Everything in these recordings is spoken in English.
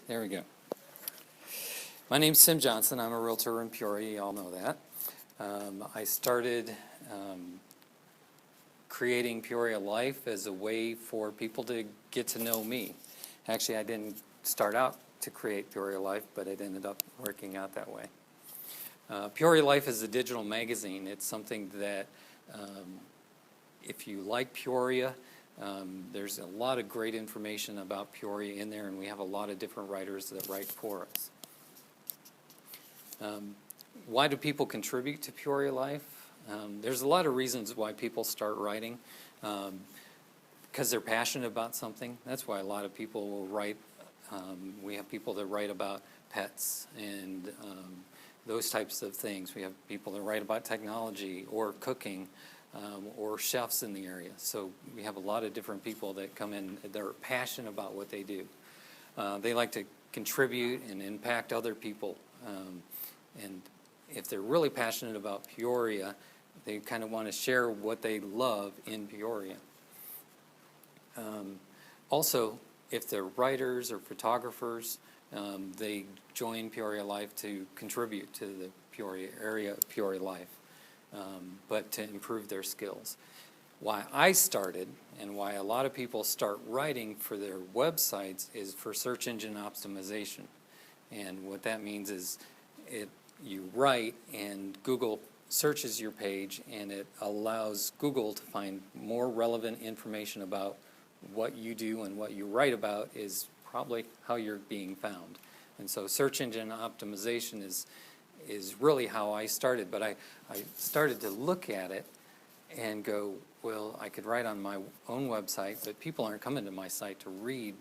There we go. My name's Tim Johnson. I'm a realtor in Peoria. You all know that. I started creating Peoria Life as a way for people to get to know me. Actually, I didn't start out to create Peoria Life, but it ended up working out that way. Peoria Life is a digital magazine. It's something that if you like Peoria, there's a lot of great information about Peoria in there, and we have a lot of different writers that write for us. Why do people contribute to Peoria Life? There's a lot of reasons why people start writing. Because they're passionate about something. That's why a lot of people will write. We have people that write about pets and those types of things. We have people that write about technology or cooking. Or chefs in the area. So we have a lot of different people that come in that are passionate about what they do. They like to contribute and impact other people. And if they're really passionate about Peoria, they kind of want to share what they love in Peoria. Also, if they're writers or photographers, they join Peoria Life to contribute to the Peoria Area, Peoria Life. But to improve their skills. Why I started and why a lot of people start writing for their websites is for search engine optimization. And what that means is you write and Google searches your page and it allows Google to find more relevant information about what you do, and what you write about is probably how you're being found. And so search engine optimization is really how I started, but I started to look at it and go, well, I could write on my own website, but people aren't coming to my site to read,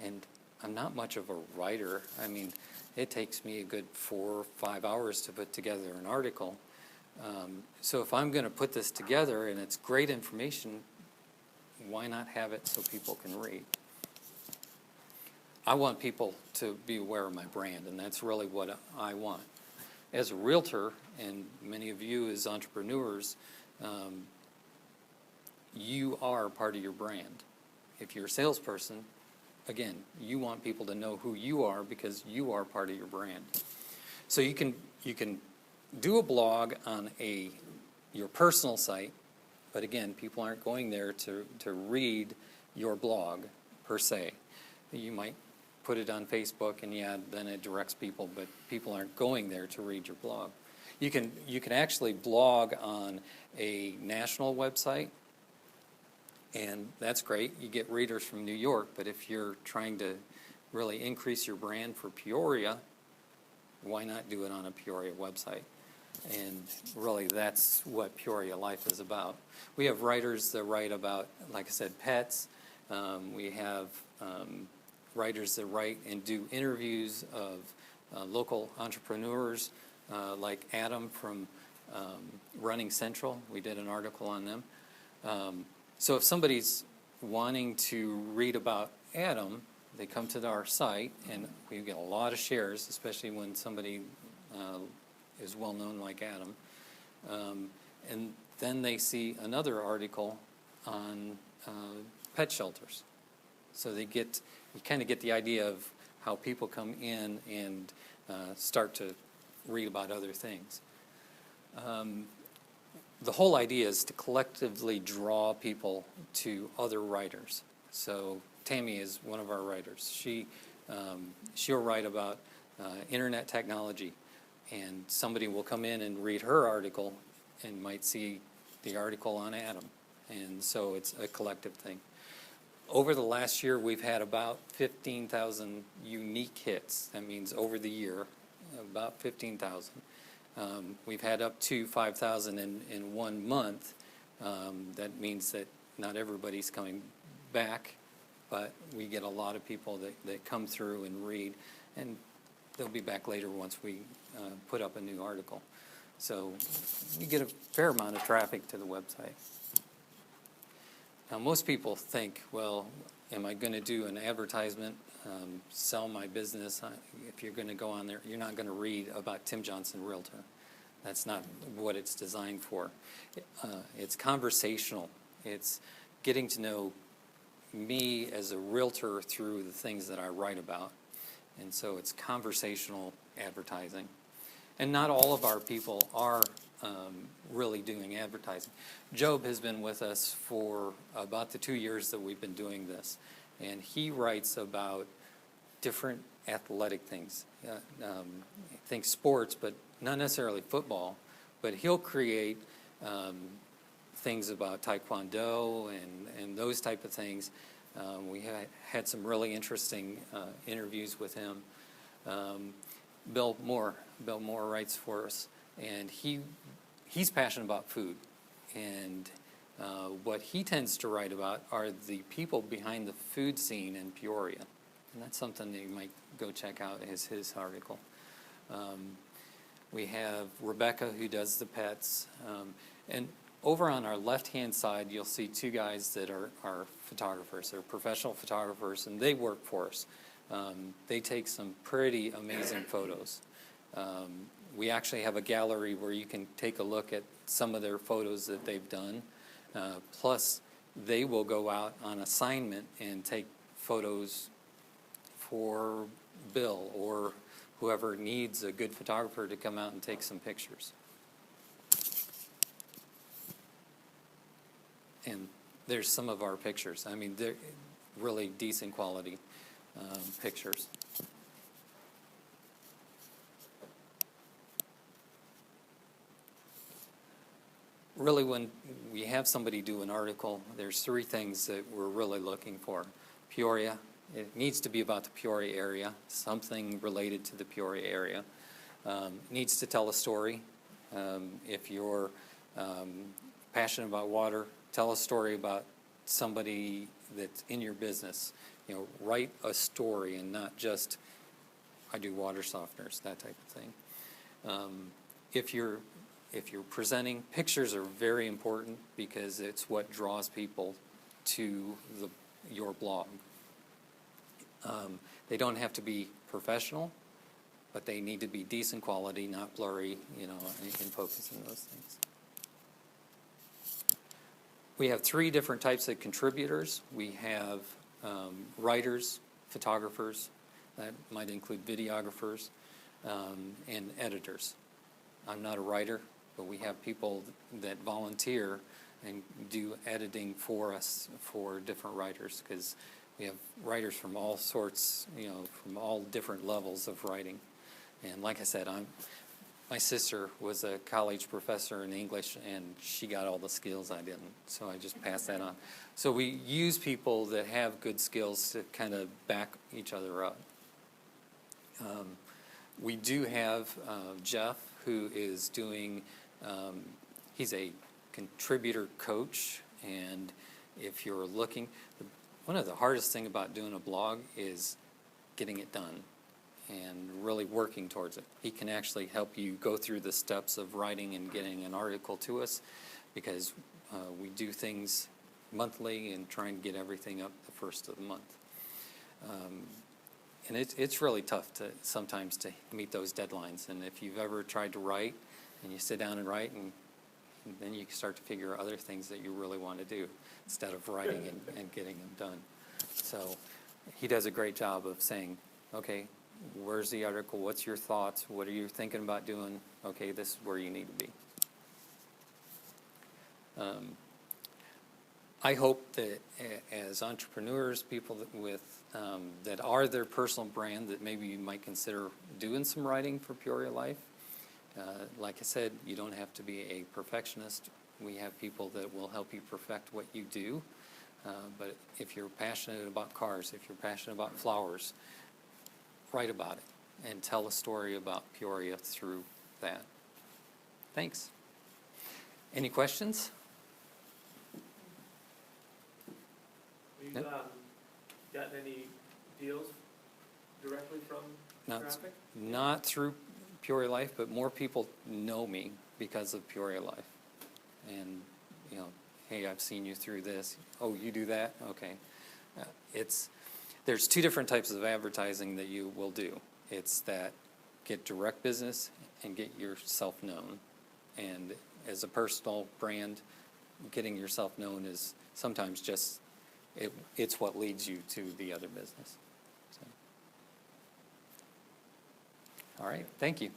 and I'm not much of a writer. I mean, it takes me a good 4 or 5 hours to put together an article. So if I'm going to put this together and it's great information, why not have it so people can read? I want people to be aware of my brand, and that's really what I want. As a realtor, and many of you as entrepreneurs, you are part of your brand. If you're a salesperson, again, you want people to know who you are because you are part of your brand. So you can do a blog on your personal site, but again, people aren't going there to read your blog per se. You might put it on Facebook, and then it directs people, but people aren't going there to read your blog. You can actually blog on a national website, and that's great. You get readers from New York, but if you're trying to really increase your brand for Peoria, why not do it on a Peoria website? And really, that's what Peoria Life is about. We have writers that write about, like I said, pets. We have writers that write and do interviews of local entrepreneurs like Adam from Running Central. We did an article on them. So if somebody's wanting to read about Adam, they come to our site, and we get a lot of shares, especially when somebody is well known like Adam. And then they see another article on pet shelters. So you kind of get the idea of how people come in and start to read about other things. The whole idea is to collectively draw people to other writers. So Tammy is one of our writers. She'll write about internet technology, and somebody will come in and read her article and might see the article on Adam. And so it's a collective thing. Over the last year, we've had about 15,000 unique hits. That means over the year, about 15,000. We've had up to 5,000 in 1 month. That means that not everybody's coming back, but we get a lot of people that come through and read, and they'll be back later once we put up a new article. So you get a fair amount of traffic to the website. Now, most people think, well, am I going to do an advertisement, sell my business? If you're going to go on there, you're not going to read about Tim Johnson Realtor. That's not what it's designed for. It's conversational. It's getting to know me as a realtor through the things that I write about. And so it's conversational advertising. And not all of our people are really doing advertising. Job has been with us for about the 2 years that we've been doing this. And he writes about different athletic things. Think sports, but not necessarily football. But he'll create things about taekwondo and those type of things. We had some really interesting interviews with him. Bill Moore writes for us, and he's passionate about food. And what he tends to write about are the people behind the food scene in Peoria. And that's something that you might go check out, is his article. We have Rebecca, who does the pets. And over on our left-hand side, you'll see two guys that are photographers. They're professional photographers, and they work for us. They take some pretty amazing photos. We actually have a gallery where you can take a look at some of their photos that they've done. Plus, they will go out on assignment and take photos for Bill or whoever needs a good photographer to come out and take some pictures. And there's some of our pictures. I mean, they're really decent quality pictures. Really, when we have somebody do an article, there's three things that we're really looking for. Peoria, it needs to be about the Peoria area, something related to the Peoria area. Needs to tell a story. If you're passionate about water, tell a story about somebody that's in your business. You know, write a story and not just, I do water softeners, that type of thing. If you're presenting, pictures are very important because it's what draws people to your blog. They don't have to be professional, but they need to be decent quality, not blurry, you know, in focus and those things. We have three different types of contributors. We have writers, photographers, that might include videographers, and editors. I'm not a writer, but we have people that volunteer and do editing for us for different writers, because we have writers from all sorts, you know, from all different levels of writing. And like I said, my sister was a college professor in English, and she got all the skills I didn't, so I just passed that on. So we use people that have good skills to kind of back each other up. We do have Jeff, who is doing, he's a contributor coach, and if you're looking, one of the hardest thing about doing a blog is getting it done and really working towards it. He can actually help you go through the steps of writing and getting an article to us, because we do things monthly and try and get everything up the first of the month. And it's really tough sometimes to meet those deadlines. And if you've ever tried to write and you sit down and write, and then you start to figure out other things that you really want to do instead of writing and getting them done. So he does a great job of saying, okay, where's the article? What's your thoughts? What are you thinking about doing? Okay, this is where you need to be. I hope that as entrepreneurs, people that are their personal brand, that maybe you might consider doing some writing for Peoria Life. Like I said, you don't have to be a perfectionist. We have people that will help you perfect what you do. But if you're passionate about cars, if you're passionate about flowers, write about it and tell a story about Peoria through that. Thanks. Any questions? Have you gotten any deals directly from traffic? Not through Peoria Life, but more people know me because of Peoria Life. And, you know, hey, I've seen you through this. Oh, you do that? Okay. There's two different types of advertising that you will do. It's that get direct business and get yourself known. And as a personal brand, getting yourself known is sometimes just, it's what leads you to the other business. So. All right, thank you.